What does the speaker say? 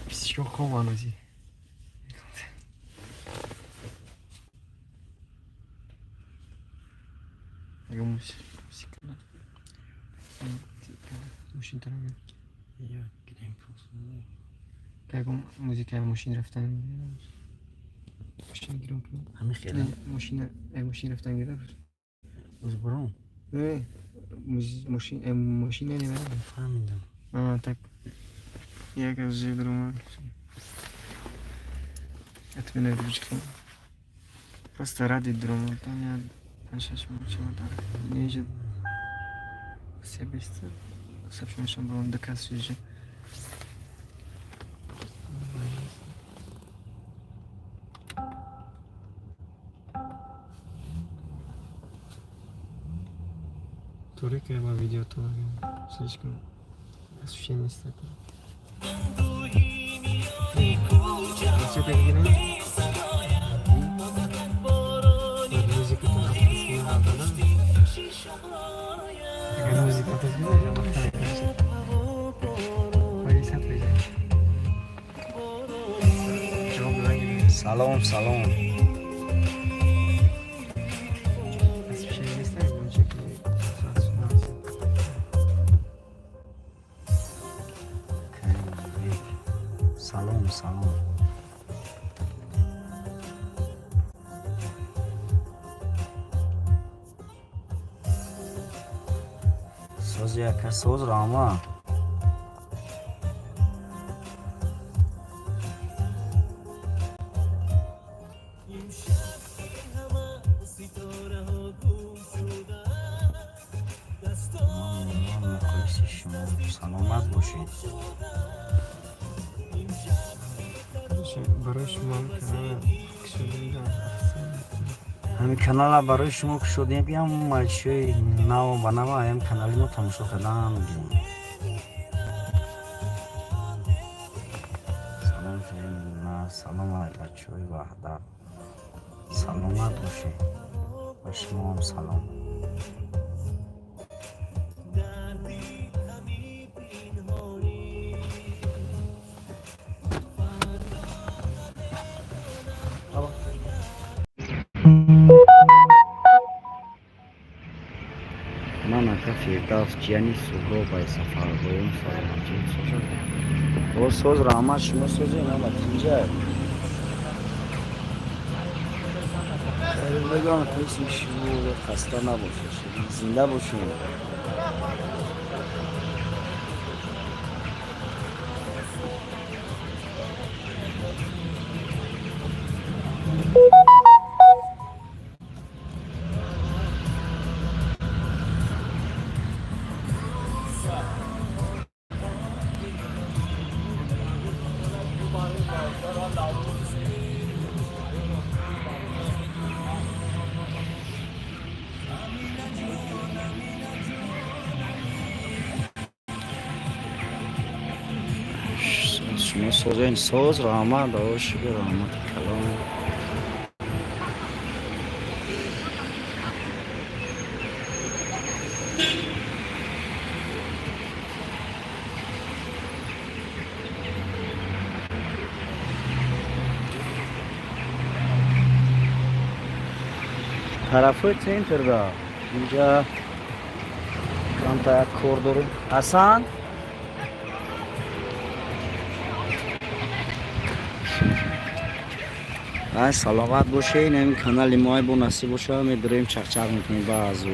بسیار خوب آنوزی اگه موشین ترا یا گریم پوزونه که اگه موزیک ماشین رفتن ماشین گیرم کنم همین خیلی ماشین رفتن گیرم روز برام ماشین نمیدونم فهمیدم tak jak z druma etmene vručka просто ради дрома там я начать мучила так не же себе совсем что было доказывать же только я видео то слишком освещение стало все так гине музыка то اگر موزیک آتش می‌ذاره وقت نمیشه ولی سات بزن جواب بگیر سلام سلام اسمش نیست اون شکلی سلام سلام سوز یک سوز راما سلامت باشید برای شما کانال کشیدیم همین کانال برای شما کشیدیم بیام مالشوی نو و نو هم کانالی ما تماشا کردم سلام شما سلام علیکم بچه‌های وحدت سلامت باشید و شما هم سلام من اکا فردوس جیانی سهراب سفر بایم سلامتی سوز او سوز راما شما سوزی نه اینجا خیلی بگم کسی شما خسته نباشه زنده باشین شما سوزین سوز راما داشت به رحمت کلام طرفای سنتر دا اینجا کام تا یک کور داریم حسن سلامت باشه این کانال ما با نصیب باشه میداریم چک چک میکنیم بعضو